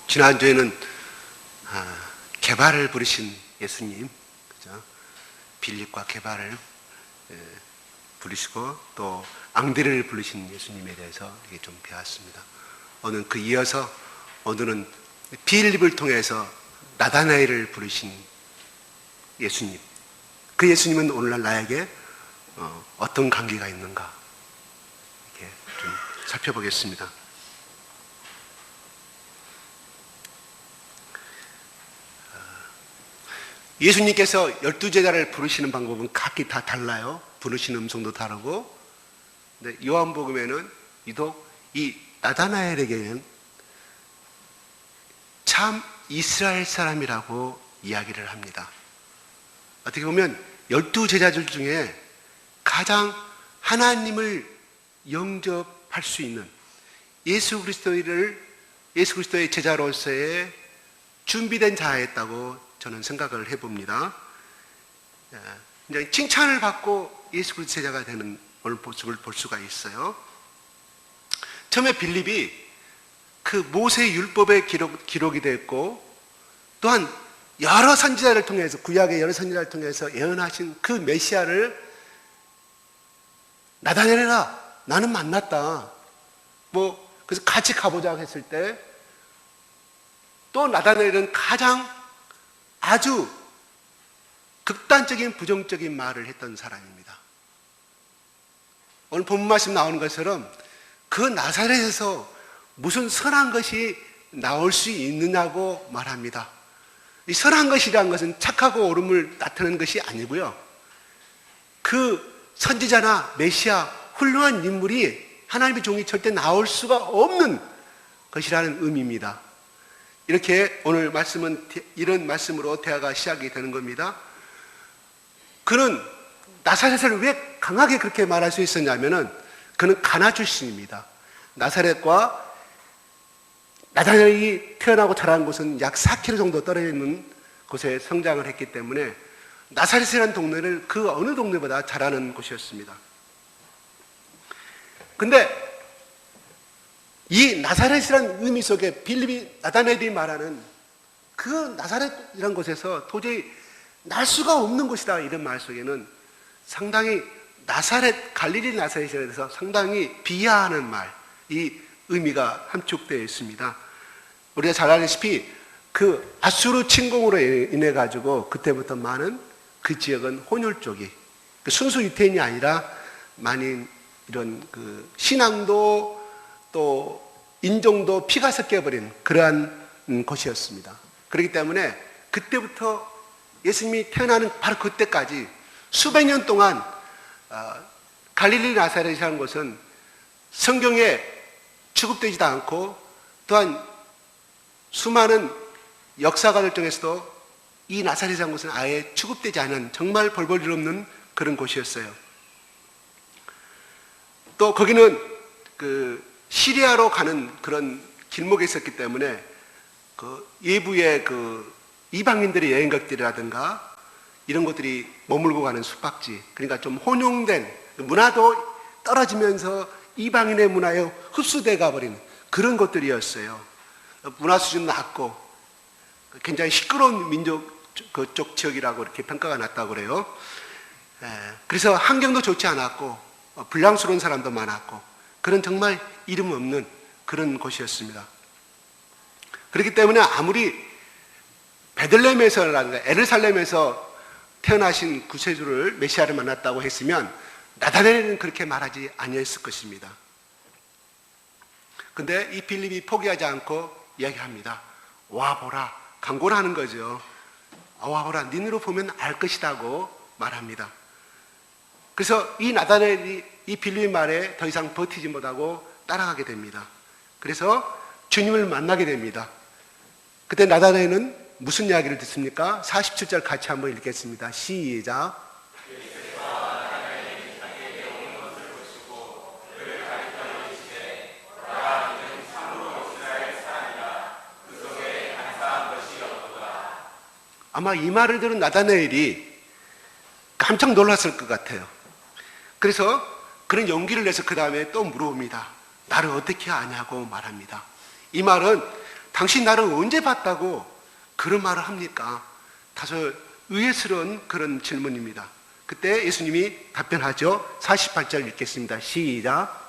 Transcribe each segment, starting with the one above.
지난주에는 게바를 부르신 예수님, 그죠? 빌립과 게바를 부르시고 또 앙드레를 부르신 예수님에 대해서 이게 좀 배웠습니다. 오늘 그 이어서 오늘은 빌립을 통해서 나다나엘을 부르신 예수님. 그 예수님은 오늘날 나에게 어떤 관계가 있는가 이렇게 좀 살펴보겠습니다. 예수님께서 12제자를 부르시는 방법은 각기 다 달라요. 부르시는 음성도 다르고. 근데 요한복음에는 유독 이 나다나엘에게는 참 이스라엘 사람이라고 이야기를 합니다. 어떻게 보면 12제자들 중에 가장 하나님을 영접할 수 있는 예수 그리스도의 제자로서의 준비된 자였다고 저는 생각을 해봅니다. 칭찬을 받고 예수 그리스도 제자가 되는 오늘 모습을 볼 수가 있어요. 처음에 빌립이 그 모세 율법에 기록이 됐고 또한 여러 선지자를 통해서 구약의 여러 선지자를 통해서 예언하신 그 메시아를 나다나엘아 나는 만났다. 그래서 같이 가보자고 했을 때 또 나다나엘은 가장 아주 극단적인 부정적인 말을 했던 사람입니다. 오늘 본문 말씀 나오는 것처럼 그 나사렛에서 무슨 선한 것이 나올 수 있느냐고 말합니다. 이 선한 것이라는 것은 착하고 옳음을 나타내는 것이 아니고요. 그 선지자나 메시아 훌륭한 인물이 하나님의 종이 절대 나올 수가 없는 것이라는 의미입니다. 이렇게 오늘 말씀은 이런 말씀으로 대화가 시작이 되는 겁니다. 그는 나사렛을 왜 강하게 그렇게 말할 수 있었냐면은 그는 가나 출신입니다. 나사렛과 나다나엘이 태어나고 자란 곳은 약 4km 정도 떨어져 있는 곳에 성장을 했기 때문에 나사렛이라는 동네를 그 어느 동네보다 잘하는 곳이었습니다. 근데 이 나사렛이라는 의미 속에 빌립이 나다나엘이 말하는 그 나사렛이라는 곳에서 도저히 날 수가 없는 곳이다 이런 말 속에는 상당히 갈릴리 나사렛에 대해서 상당히 비하하는 말, 이 의미가 함축되어 있습니다. 우리가 잘 알다시피 그 아수르 침공으로 인해 가지고 그때부터 많은 그 지역은 혼혈 쪽이 순수 유태인이 아니라 많이 이런 그 신앙도 또 인종도 피가 섞여버린 그러한 곳이었습니다. 그렇기 때문에 그때부터 예수님이 태어나는 바로 그때까지 수백 년 동안 갈릴리 나사렛이라는 곳은 성경에 취급되지도 않고 또한 수많은 역사가들 중에서도 이 나사렛이라는 곳은 아예 취급되지 않은 정말 벌벌 일 없는 그런 곳이었어요. 또 거기는 그 시리아로 가는 그런 길목에 있었기 때문에 그 예부의 그 이방인들의 여행객들이라든가 이런 것들이 머물고 가는 숙박지, 그러니까 좀 혼용된 문화도 떨어지면서 이방인의 문화에 흡수돼 가버린 그런 것들이었어요. 문화 수준 낮고 굉장히 시끄러운 민족 그쪽 지역이라고 이렇게 평가가 났다고 그래요. 그래서 환경도 좋지 않았고 불량스러운 사람도 많았고 그런 정말 이름 없는 그런 곳이었습니다. 그렇기 때문에 아무리 베들레헴에서라든가 에르살렘에서 태어나신 구세주를 메시아를 만났다고 했으면 나다나엘은 그렇게 말하지 아니했을 것입니다. 근데 이 빌립이 포기하지 않고 이야기합니다. 와보라, 강고를 하는 거죠. 와보라, 눈으로 보면 알 것이라고 말합니다. 그래서 이 나다나엘이 이 빌립의 말에 더 이상 버티지 못하고 따라가게 됩니다. 그래서 주님을 만나게 됩니다. 그때 나다나엘은 무슨 이야기를 듣습니까? 47절 같이 한번 읽겠습니다. 시작. 아마 이 말을 들은 나다나엘이 깜짝 놀랐을 것 같아요. 그래서 그런 용기를 내서 그 다음에 또 물어봅니다. 나를 어떻게 아냐고 말합니다. 이 말은 당신 나를 언제 봤다고 그런 말을 합니까? 다소 의외스러운 그런 질문입니다. 그때 예수님이 답변하죠. 48절 읽겠습니다. 시작.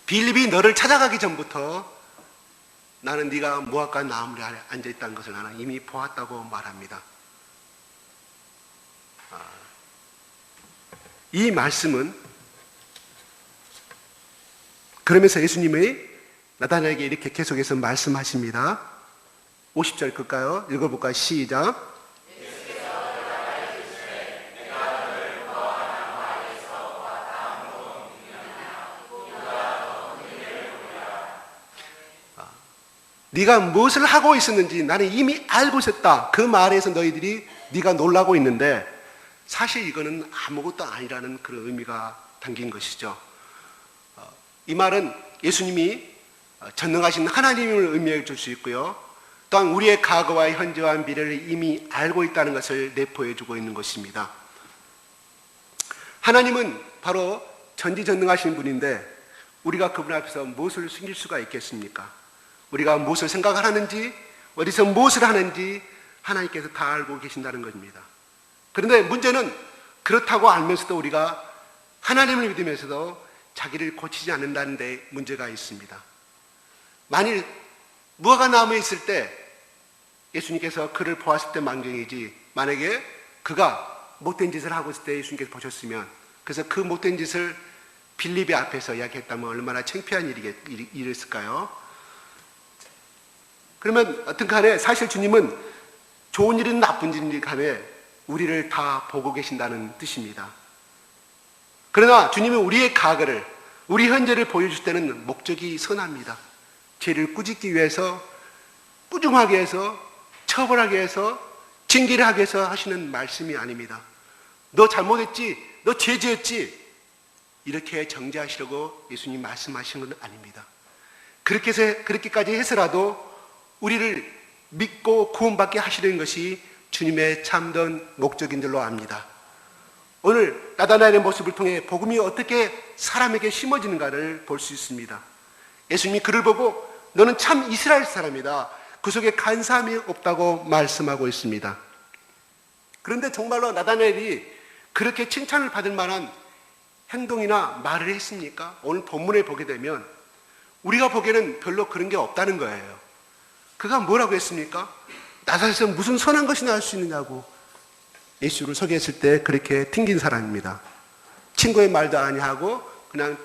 빌립이 너를 찾아가기 전부터 나는 네가 무화과 나무에 앉아있다는 것을 나는 이미 보았다고 말합니다. 이 말씀은 그러면서 예수님이 나다나엘에게 이렇게 계속해서 말씀하십니다. 50절 끌까요? 읽어볼까요? 시작. 네가 무엇을 하고 있었는지 나는 이미 알고 있었다. 그 말에서 너희들이 네가 놀라고 있는데 사실 이거는 아무것도 아니라는 그런 의미가 담긴 것이죠. 이 말은 예수님이 전능하신 하나님을 의미해 줄 수 있고요. 또한 우리의 과거와 현재와 미래를 이미 알고 있다는 것을 내포해 주고 있는 것입니다. 하나님은 바로 전지전능하신 분인데 우리가 그분 앞에서 무엇을 숨길 수가 있겠습니까? 우리가 무엇을 생각을 하는지, 어디서 무엇을 하는지 하나님께서 다 알고 계신다는 것입니다. 그런데 문제는 그렇다고 알면서도 우리가 하나님을 믿으면서도 자기를 고치지 않는다는 데 문제가 있습니다. 만일 무화과 나무에 있을 때 예수님께서 그를 보았을 때 망정이지, 만약에 그가 못된 짓을 하고 있을 때 예수님께서 보셨으면, 그래서 그 못된 짓을 빌립의 앞에서 이야기했다면 얼마나 창피한 일이었을까요? 그러면 어떤 간에 사실 주님은 좋은 일이든 나쁜 일이든 간에 우리를 다 보고 계신다는 뜻입니다. 그러나 주님이 우리의 과거를, 우리 현재를 보여줄 때는 목적이 선합니다. 죄를 꾸짖기 위해서, 꾸중하게 해서, 처벌하게 해서, 징계를 하기 위해서 하시는 말씀이 아닙니다. 너 잘못했지, 너 죄 지었지, 이렇게 정죄하시려고 예수님 말씀하신 건 아닙니다. 그렇게까지 해서라도 우리를 믿고 구원받게 하시는 것이 주님의 참된 목적인 줄로 압니다. 오늘 나다나엘의 모습을 통해 복음이 어떻게 사람에게 심어지는가를 볼 수 있습니다. 예수님이 그를 보고 너는 참 이스라엘 사람이다, 그 속에 간사함이 없다고 말씀하고 있습니다. 그런데 정말로 나다나엘이 그렇게 칭찬을 받을 만한 행동이나 말을 했습니까? 오늘 본문에 보게 되면 우리가 보기에는 별로 그런 게 없다는 거예요. 그가 뭐라고 했습니까? 나사렛에서 무슨 선한 것이 나올 수 있느냐고 예수를 소개했을 때 그렇게 튕긴 사람입니다. 친구의 말도 아니하고 그냥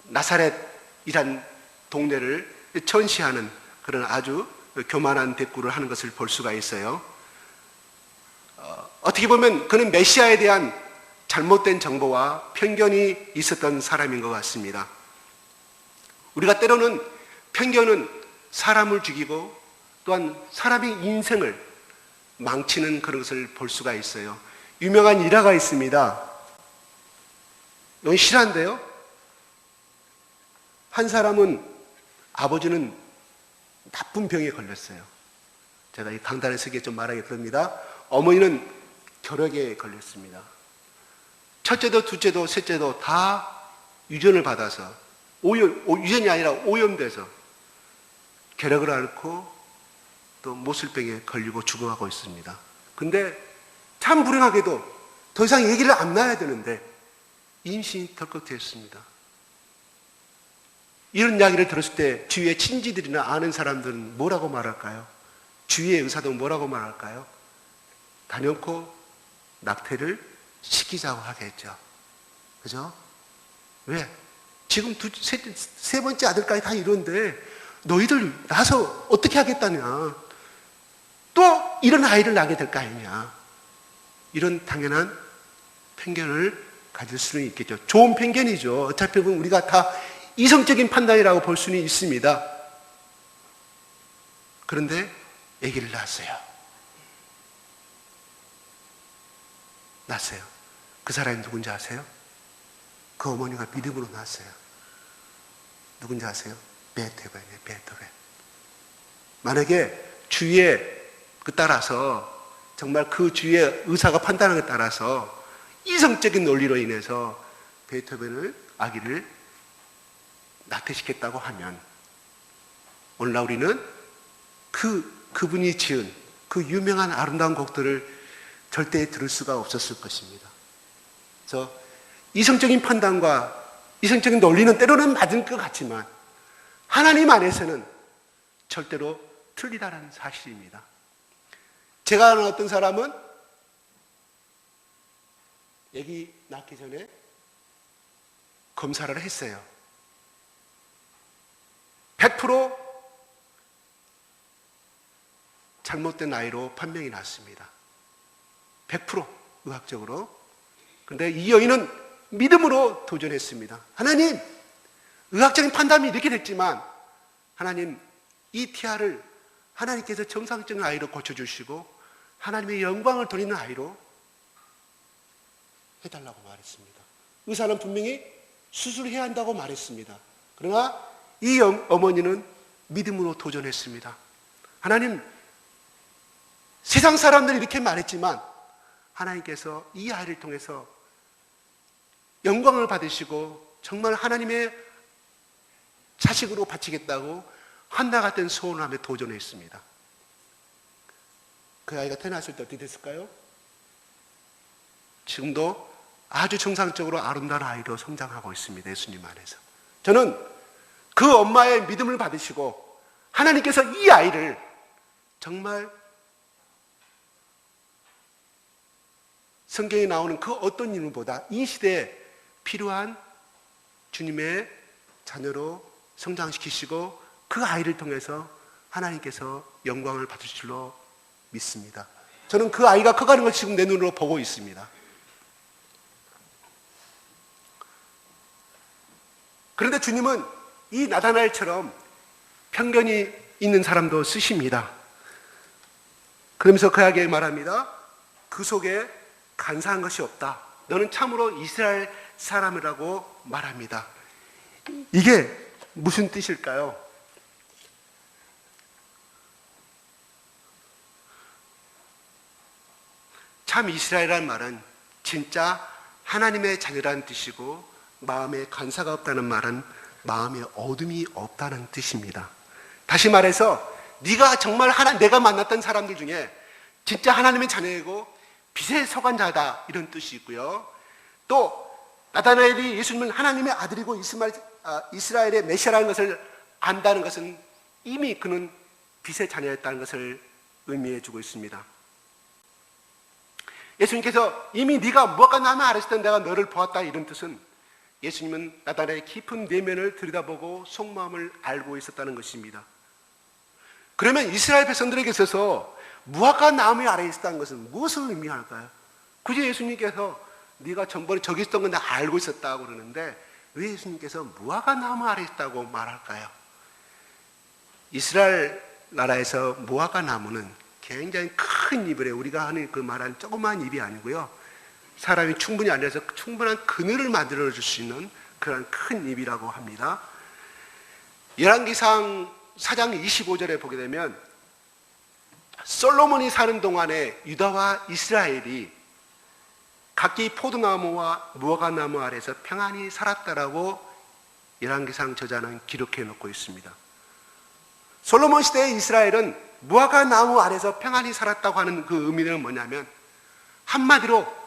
나사렛이란 동네를 전시하는 그런 아주 교만한 대꾸를 하는 것을 볼 수가 있어요. 어떻게 보면 그는 메시아에 대한 잘못된 정보와 편견이 있었던 사람인 것 같습니다. 우리가 때로는 편견은 사람을 죽이고 또한 사람의 인생을 망치는 그런 것을 볼 수가 있어요. 유명한 일화가 있습니다. 이건 실화인데요. 한 사람은, 아버지는 나쁜 병에 걸렸어요. 제가 이 강단에 서기에 좀 말하기 그럽니다. 어머니는 결핵에 걸렸습니다. 첫째도 둘째도 셋째도 다 유전을 받아서 유전이 아니라 오염돼서 결핵을 앓고 또 모슬병에 걸리고 죽어가고 있습니다. 근데 참 불행하게도 더 이상 얘기를 안 놔야 되는데 임신이 덜컥 되었습니다. 이런 이야기를 들었을 때 주위의 친지들이나 아는 사람들은 뭐라고 말할까요? 주위의 의사도 뭐라고 말할까요? 단연코 낙태를 시키자고 하겠죠. 그죠? 왜? 지금 세 번째 아들까지 다 이런데 너희들 낳아서 어떻게 하겠다냐? 또 이런 아이를 낳게 될 거 아니냐? 이런 당연한 편견을 가질 수는 있겠죠. 좋은 편견이죠. 어차피 우리가 다 이성적인 판단이라고 볼 수는 있습니다. 그런데 아기를 낳았어요. 낳았어요. 그 사람이 누군지 아세요? 그 어머니가 믿음으로 낳았어요. 누군지 아세요? 베토벤이에요. 베토벤. 만약에 주위에 그 따라서 정말 그 주위의 의사가 판단하는 것에 따라서 이성적인 논리로 인해서 베토벤을 아기를 낙태시켰다고 하면 오늘날 우리는 그분이 지은 그 유명한 아름다운 곡들을 절대 들을 수가 없었을 것입니다. 그래서 이성적인 판단과 이성적인 논리는 때로는 맞을 것 같지만 하나님 안에서는 절대로 틀리다는 사실입니다. 제가 아는 어떤 사람은 아기 낳기 전에 검사를 했어요. 100% 잘못된 나이로 판명이 났습니다. 100% 의학적으로. 그런데 이 여인은 믿음으로 도전했습니다. 하나님, 의학적인 판단이 이렇게 됐지만 하나님, 이 태아를 하나님께서 정상적인 아이로 고쳐주시고 하나님의 영광을 돌리는 아이로 해달라고 말했습니다. 의사는 분명히 수술해야 한다고 말했습니다. 그러나 이 어머니는 믿음으로 도전했습니다. 하나님, 세상 사람들이 이렇게 말했지만 하나님께서 이 아이를 통해서 영광을 받으시고 정말 하나님의 자식으로 바치겠다고 한나 같은 소원을 하며 도전했습니다. 그 아이가 태어났을 때 어떻게 됐을까요? 지금도 아주 정상적으로 아름다운 아이로 성장하고 있습니다. 예수님 안에서. 저는 그 엄마의 믿음을 받으시고 하나님께서 이 아이를 정말 성경에 나오는 그 어떤 인물보다 이 시대에 필요한 주님의 자녀로 성장시키시고 그 아이를 통해서 하나님께서 영광을 받으실 줄로 믿습니다. 저는 그 아이가 커가는 걸 지금 내 눈으로 보고 있습니다. 그런데 주님은 이 나다나엘처럼 편견이 있는 사람도 쓰십니다. 그러면서 그에게 말합니다. 그 속에 간사한 것이 없다. 너는 참으로 이스라엘 사람이라고 말합니다. 이게 무슨 뜻일까요? 참 이스라엘이라는 말은 진짜 하나님의 자녀라는 뜻이고 마음에 간사가 없다는 말은 마음에 어둠이 없다는 뜻입니다. 다시 말해서 네가 정말 내가 만났던 사람들 중에 진짜 하나님의 자녀이고 빛의 서관자다 이런 뜻이 있고요. 또 나다나엘이 예수님은 하나님의 아들이고 이스라엘의 메시아라는 것을 안다는 것은 이미 그는 빛의 자녀였다는 것을 의미해 주고 있습니다. 예수님께서 이미 네가 무화과 나무 아래 있을 때 내가 너를 보았다 이런 뜻은 예수님은 나다나엘의 깊은 내면을 들여다보고 속마음을 알고 있었다는 것입니다. 그러면 이스라엘 백성들에게 있어서 무화과 나무 아래에 있었다는 것은 무엇을 의미할까요? 굳이 예수님께서 네가 전번에 저기 있었던 건 다 알고 있었다고 그러는데 왜 예수님께서 무화과 나무 아래에 있다고 말할까요? 이스라엘 나라에서 무화과 나무는 굉장히 큰 잎을 해요. 우리가 하는 그 말하는 조그마한 잎이 아니고요. 사람이 충분히 앉아서 충분한 그늘을 만들어줄 수 있는 그런 큰 잎이라고 합니다. 열왕기상 4장 25절에 보게 되면 솔로몬이 사는 동안에 유다와 이스라엘이 각기 포도나무와 무화과나무 아래서 평안히 살았다라고 열왕기상 저자는 기록해 놓고 있습니다. 솔로몬 시대의 이스라엘은 무화과나무 아래서 평안히 살았다고 하는 그 의미는 뭐냐면 한마디로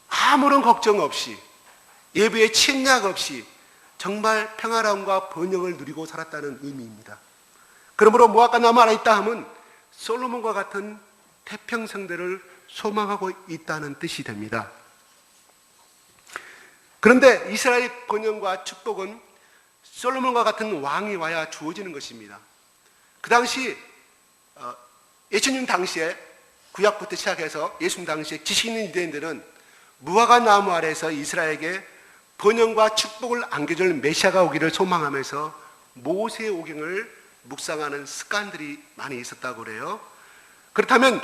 아무런 걱정 없이 예부의 침략 없이 정말 평화로움과 번영을 누리고 살았다는 의미입니다. 그러므로 무화과나무 아래 있다 하면 솔로몬과 같은 태평성대를 소망하고 있다는 뜻이 됩니다. 그런데 이스라엘의 번영과 축복은 솔로몬과 같은 왕이 와야 주어지는 것입니다. 그 당시 예수님 당시에 구약부터 시작해서 예수님 당시에 지식 있는 유대인들은 무화과 나무 아래에서 이스라엘에게 번영과 축복을 안겨줄 메시아가 오기를 소망하면서 모세의 오경을 묵상하는 습관들이 많이 있었다고 그래요. 그렇다면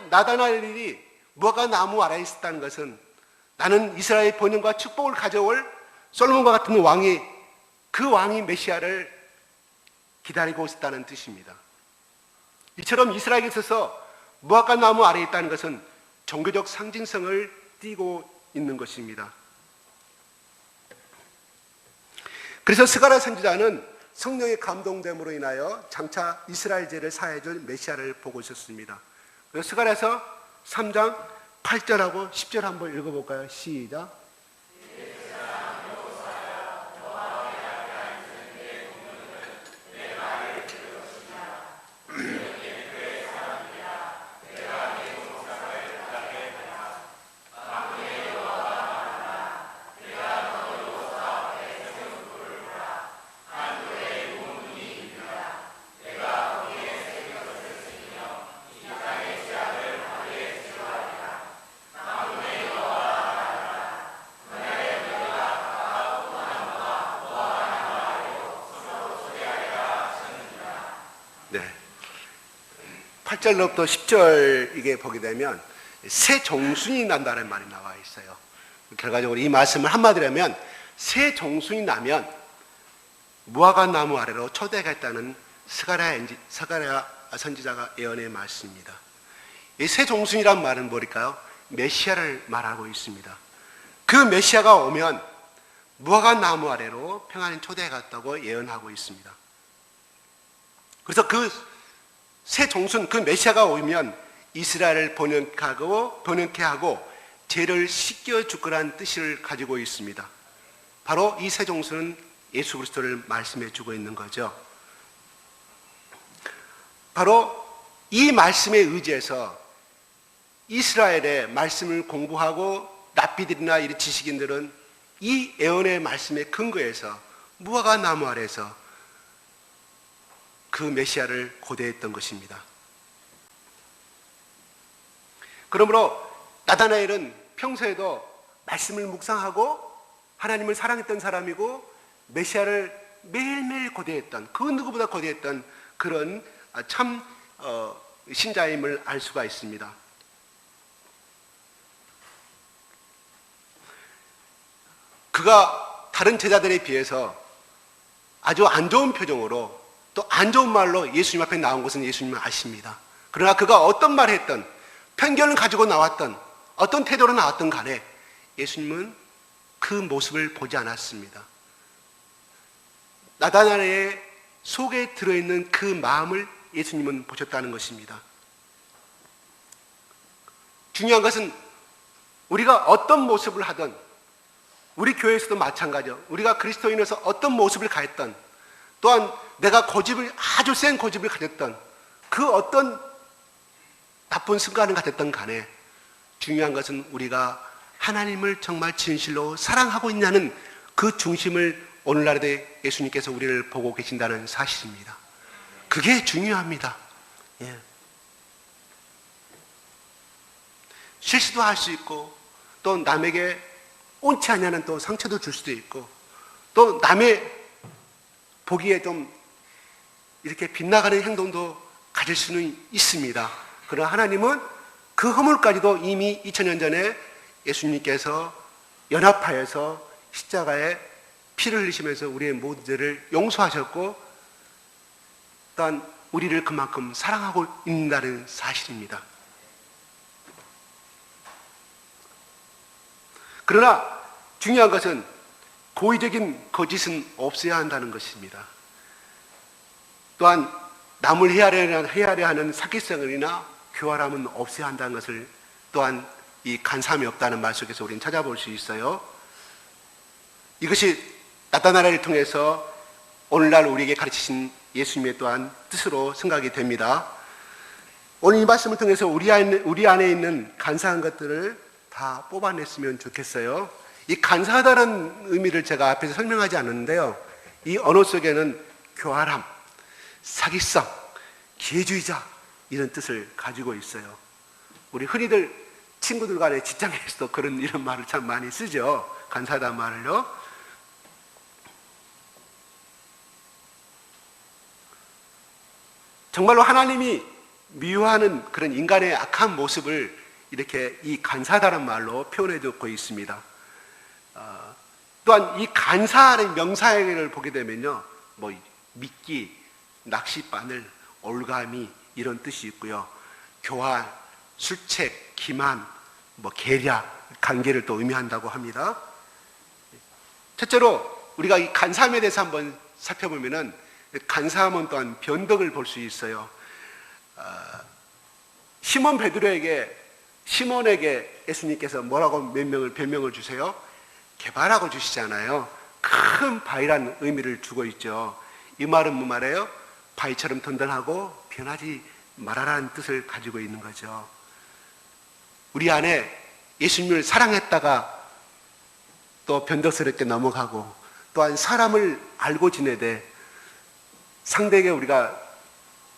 나다나엘이 무화과 나무 아래에 있었다는 것은 나는 이스라엘 번영과 축복을 가져올 솔로몬과 같은 왕이 그 왕이 메시아를 기다리고 있었다는 뜻입니다. 이처럼 이스라엘에 있어서 무화과 나무 아래에 있다는 것은 종교적 상징성을 띠고 있는 것입니다. 그래서 스가랴 선지자는 성령의 감동됨으로 인하여 장차 이스라엘 죄를 사해줄 메시아를 보고 있었습니다. 그래서 스가랴서 3장 8절하고 10절 한번 읽어볼까요? 시작. 네. 8절로부터 10절 이게 보게 되면 새 정순이 난다는 말이 나와 있어요. 결과적으로 이 말씀을 한마디로 하면 새 정순이 나면 무화과 나무 아래로 초대하겠다는 스가랴 선지자가 예언의 말씀입니다. 이 새 정순이란 말은 뭘까요? 메시아를 말하고 있습니다. 그 메시아가 오면 무화과 나무 아래로 평안히 초대하겠다고 예언하고 있습니다. 그래서 그 새 정순, 그 메시아가 오면 이스라엘을 번영케 하고 죄를 씻겨줄 거라는 뜻을 가지고 있습니다. 바로 이 새 정순은 예수 그리스도를 말씀해 주고 있는 거죠. 바로 이 말씀에 의지해서 이스라엘의 말씀을 공부하고 랍비들이나 이 지식인들은 이 예언의 말씀에 근거해서 무화과 나무 아래에서 그 메시아를 고대했던 것입니다. 그러므로 나다나엘은 평소에도 말씀을 묵상하고 하나님을 사랑했던 사람이고 메시아를 매일매일 고대했던, 그 누구보다 고대했던 그런 참 신자임을 알 수가 있습니다. 그가 다른 제자들에 비해서 아주 안 좋은 표정으로 또 안 좋은 말로 예수님 앞에 나온 것은 예수님은 아십니다. 그러나 그가 어떤 말을 했던, 편견을 가지고 나왔던, 어떤 태도로 나왔던 간에 예수님은 그 모습을 보지 않았습니다. 나다나엘의 속에 들어있는 그 마음을 예수님은 보셨다는 것입니다. 중요한 것은 우리가 어떤 모습을 하든, 우리 교회에서도 마찬가지요. 우리가 그리스도인으로서 어떤 모습을 가했던, 또한 내가 아주 센 고집을 가졌던, 그 어떤 나쁜 습관을 가졌던 간에 중요한 것은 우리가 하나님을 정말 진실로 사랑하고 있냐는 그 중심을 오늘날에 예수님께서 우리를 보고 계신다는 사실입니다. 그게 중요합니다. 예. 실수도 할 수 있고, 또 남에게 옳지 않냐는 또 상처도 줄 수도 있고, 또 남의 보기에 좀 이렇게 빗나가는 행동도 가질 수는 있습니다. 그러나 하나님은 그 허물까지도 이미 2000년 전에 예수님께서 연합하여서 십자가에 피를 흘리시면서 우리의 모든 죄를 용서하셨고, 또한 우리를 그만큼 사랑하고 있다는 사실입니다. 그러나 중요한 것은 고의적인 거짓은 없어야 한다는 것입니다. 또한 남을 헤아려 하는 사기성이나 교활함은 없어야 한다는 것을 또한 이 간사함이 없다는 말 속에서 우리는 찾아볼 수 있어요. 이것이 나타나라를 통해서 오늘날 우리에게 가르치신 예수님의 또한 뜻으로 생각이 됩니다. 오늘 이 말씀을 통해서 우리 안에 있는 간사한 것들을 다 뽑아냈으면 좋겠어요. 이 간사하다는 의미를 제가 앞에서 설명하지 않았는데요. 이 언어 속에는 교활함, 사기성, 기회주의자 이런 뜻을 가지고 있어요. 우리 흔히들 친구들 간에 직장에서도 이런 말을 참 많이 쓰죠. 간사하다는 말을요. 정말로 하나님이 미워하는 그런 인간의 악한 모습을 이렇게 이 간사하다는 말로 표현해 두고 있습니다. 또한 이 간사의 명사를 보게 되면요, 미끼, 낚싯바늘, 올가미 이런 뜻이 있고요. 교활, 술책, 기만, 계략, 관계를 또 의미한다고 합니다. 첫째로 우리가 이 간사함에 대해서 한번 살펴보면은 간사함은 또한 변덕을 볼 수 있어요. 시몬에게 예수님께서 뭐라고 별명을 주세요? 개바라고 주시잖아요. 큰 바위란 의미를 주고 있죠. 이 말은 뭐 말이에요? 바위처럼 든든하고 변하지 말아라는 뜻을 가지고 있는 거죠. 우리 안에 예수님을 사랑했다가 또 변덕스럽게 넘어가고, 또한 사람을 알고 지내되 상대에게 우리가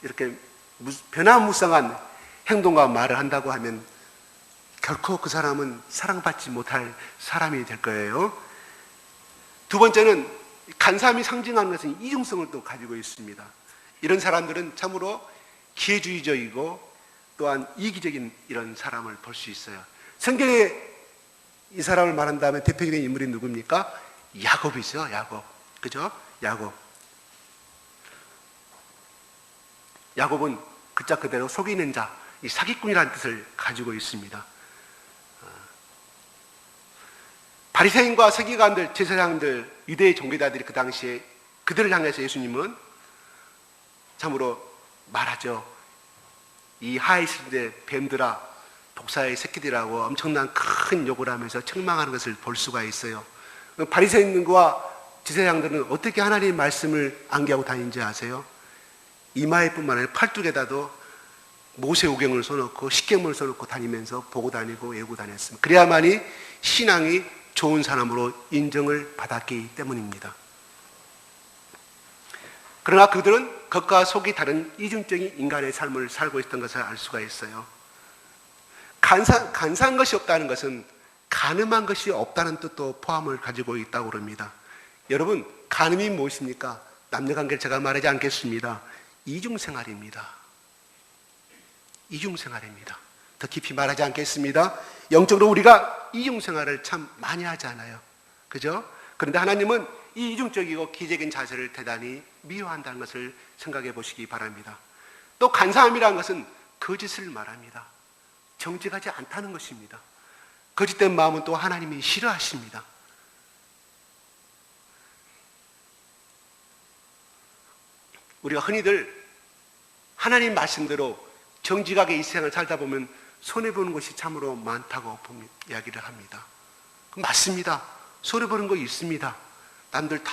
이렇게 변화무쌍한 행동과 말을 한다고 하면 결코 그 사람은 사랑받지 못할 사람이 될 거예요. 두 번째는 간사함이 상징하는 것은 이중성을 또 가지고 있습니다. 이런 사람들은 참으로 기회주의적이고 또한 이기적인 이런 사람을 볼 수 있어요. 성경에 이 사람을 말한다면 대표적인 인물이 누굽니까? 야곱이죠. 야곱. 그죠? 야곱은 글자 그대로 속이는 자, 이 사기꾼이라는 뜻을 가지고 있습니다. 바리새인과 서기관들, 제사장들, 유대의 종교자들이 그 당시에 그들을 향해서 예수님은 참으로 말하죠. 이 하이시대 뱀들아, 독사의 새끼들이라고 엄청난 큰 욕을 하면서 책망하는 것을 볼 수가 있어요. 바리새인과 제사장들은 어떻게 하나님의 말씀을 암기하고 다니는지 아세요? 이마에뿐만 아니라 팔뚝에다도 모세오경을 써놓고 십계명을 써놓고 다니면서 보고 다니고 외우고 다녔습니다. 그래야만이 신앙이 좋은 사람으로 인정을 받았기 때문입니다. 그러나 그들은 겉과 속이 다른 이중적인 인간의 삶을 살고 있던 것을 알 수가 있어요. 간사한 것이 없다는 것은 간음한 것이 없다는 뜻도 포함을 가지고 있다고 그럽니다. 여러분, 간음이 무엇입니까? 남녀관계를 제가 말하지 않겠습니다. 이중생활입니다. 더 깊이 말하지 않겠습니다. 영적으로 우리가 이중생활을 참 많이 하잖아요. 그죠? 그런데 하나님은 이 이중적이고 기적인 자세를 대단히 미워한다는 것을 생각해 보시기 바랍니다. 또 간사함이라는 것은 거짓을 말합니다. 정직하지 않다는 것입니다. 거짓된 마음은 또 하나님이 싫어하십니다. 우리가 흔히들 하나님 말씀대로 정직하게 이 세상을 살다 보면 손해보는 것이 참으로 많다고 이야기를 합니다. 맞습니다. 손해보는 거 있습니다. 남들 다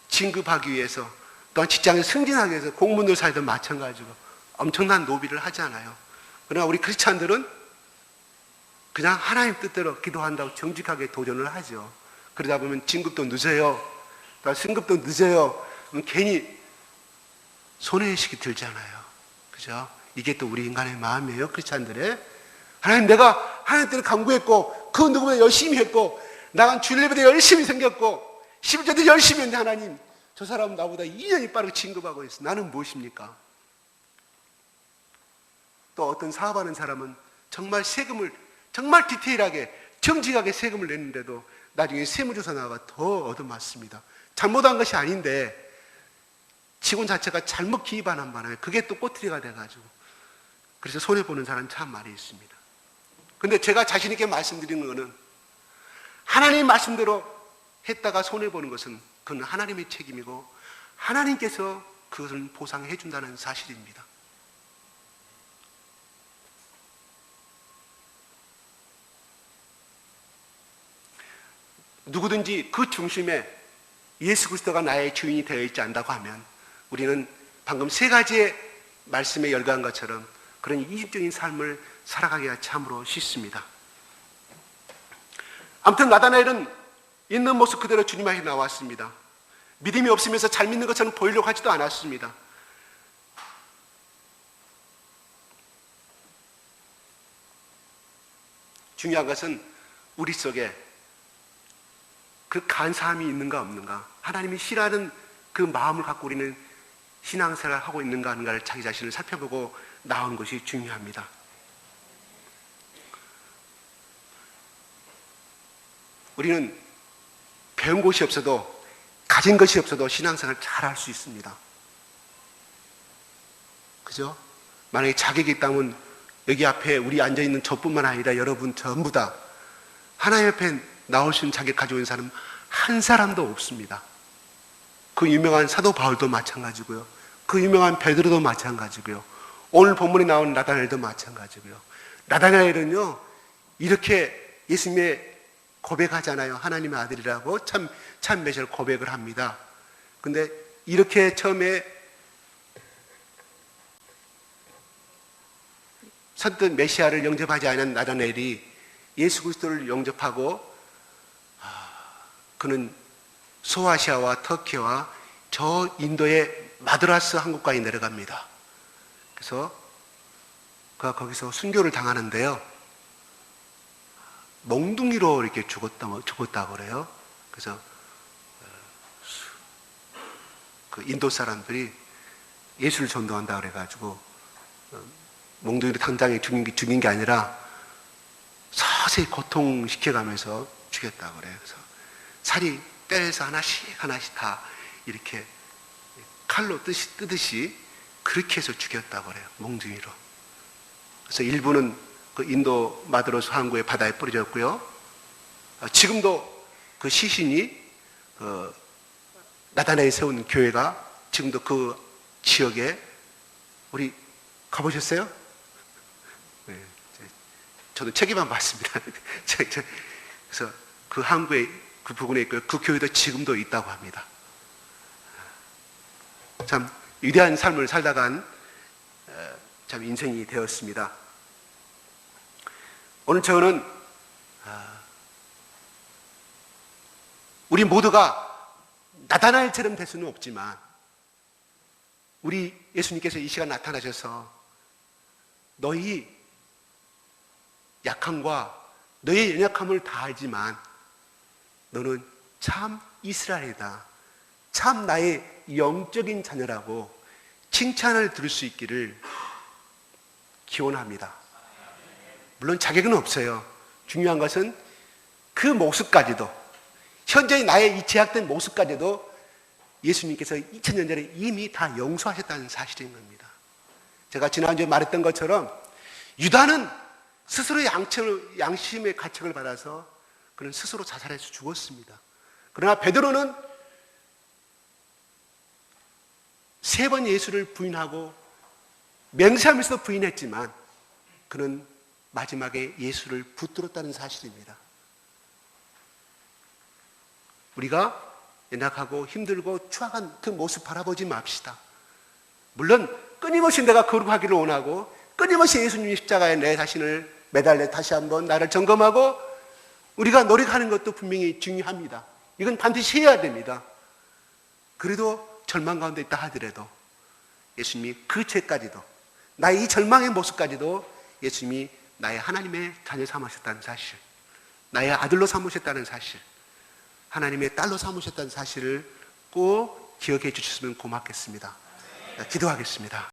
진급하기 위해서, 또한 직장에 승진하기 위해서 공무원들 사이도 마찬가지로 엄청난 노비를 하잖아요. 그러나 우리 크리스찬들은 그냥 하나님 뜻대로 기도한다고 정직하게 도전을 하죠. 그러다 보면 진급도 늦어요. 또 승급도 늦어요. 괜히 손해의식이 들잖아요. 그죠? 이게 또 우리 인간의 마음이에요. 크리스찬들의. 하나님, 내가 하나님 때를 간구했고 그 누구보다 열심히 했고 나간 주일 예배도 열심히 생겼고 11절도 열심히 했는데 하나님, 저 사람은 나보다 2년이 빠르게 진급하고 있어. 나는 무엇입니까? 또 어떤 사업하는 사람은 정말 세금을 정말 디테일하게 정직하게 세금을 냈는데도 나중에 세무조사 나와가 더 얻어맞습니다. 잘못한 것이 아닌데 직원 자체가 잘못 기입하는 바람에 그게 또 꼬투리가 돼가지고 그래서 손해보는 사람 참 많이 있습니다. 근데 제가 자신 있게 말씀드리는 것은 하나님 말씀대로 했다가 손해보는 것은 그건 하나님의 책임이고 하나님께서 그것을 보상해 준다는 사실입니다. 누구든지 그 중심에 예수 그리스도가 나의 주인이 되어 있지 않다고 하면 우리는 방금 세 가지의 말씀에 열거한 것처럼 그런 이중적인 삶을 살아가기가 참으로 쉽습니다. 아무튼 나다나엘은 있는 모습 그대로 주님 앞에 나왔습니다. 믿음이 없으면서 잘 믿는 것처럼 보이려고 하지도 않았습니다. 중요한 것은 우리 속에 그 간사함이 있는가 없는가, 하나님이 싫어하는 그 마음을 갖고 우리는 신앙생활을 하고 있는가 하는가를 자기 자신을 살펴보고 나온 것이 중요합니다. 우리는 배운 것이 없어도 가진 것이 없어도 신앙생활을 잘 할 수 있습니다. 그죠? 만약에 자격이 있다면 여기 앞에 우리 앉아있는 저뿐만 아니라 여러분 전부 다 하나님 앞에 나올 수 있는 자격 가지고 있는 사람 한 사람도 없습니다. 그 유명한 사도 바울도 마찬가지고요. 그 유명한 베드로도 마찬가지고요. 오늘 본문에 나온 나다나엘도 마찬가지고요. 나다나엘은요, 이렇게 예수님의 고백하잖아요. 하나님의 아들이라고 참 메시아를 고백을 합니다. 근데 이렇게 처음에 선뜻 메시아를 영접하지 않은 나다나엘이 예수 그리스도를 영접하고 그는 소아시아와 터키와 저 인도의 마드라스 항구까지 내려갑니다. 그래서 그가 거기서 순교를 당하는데요. 몽둥이로 이렇게 죽었다고 그래요. 그래서 그 인도 사람들이 예수를 전도한다 그래가지고 몽둥이로 당장에 죽인 게 아니라 서서히 고통시켜가면서 죽였다고 그래요. 그래서 살이 떼서 하나씩 다 이렇게 칼로 뜨듯이 그렇게 해서 죽였다고 그래요. 몽둥이로. 그래서 일부는 그 인도 마드라스 항구의 바다에 뿌려졌고요. 지금도 그 시신이 나다나엘이 세운 교회가 지금도 그 지역에 우리 가보셨어요? 네, 저도 책에만 봤습니다. 그래서 그 항구에 그 부근에 있고요. 그 교회도 지금도 있다고 합니다. 참 위대한 삶을 살다간 참 인생이 되었습니다. 오늘 저는 우리 모두가 나다나엘처럼 될 수는 없지만 우리 예수님께서 이 시간 나타나셔서 너희 약함과 너의 연약함을 다 알지만 너는 참 이스라엘이다. 참 나의 영적인 자녀라고 칭찬을 들을 수 있기를 기원합니다. 물론 자격은 없어요. 중요한 것은 그 모습까지도, 현재 나의 이 제약된 모습까지도 예수님께서 2000년 전에 이미 다 용서하셨다는 사실인 겁니다. 제가 지난주에 말했던 것처럼 유다는 스스로 양심의 가책을 받아서 그는 스스로 자살해서 죽었습니다. 그러나 베드로는 3번 예수를 부인하고 맹세하면서 부인했지만 그는 마지막에 예수를 붙들었다는 사실입니다. 우리가 연약하고 힘들고 추악한 그 모습 바라보지 맙시다. 물론 끊임없이 내가 거룩하기를 원하고 끊임없이 예수님 십자가에 내 자신을 매달려 다시 한번 나를 점검하고 우리가 노력하는 것도 분명히 중요합니다. 이건 반드시 해야 됩니다. 그래도 절망 가운데 있다 하더라도 예수님이 그 죄까지도, 나의 이 절망의 모습까지도 예수님이 나의 하나님의 자녀 삼으셨다는 사실, 나의 아들로 삼으셨다는 사실, 하나님의 딸로 삼으셨다는 사실을 꼭 기억해 주셨으면 고맙겠습니다. 기도하겠습니다.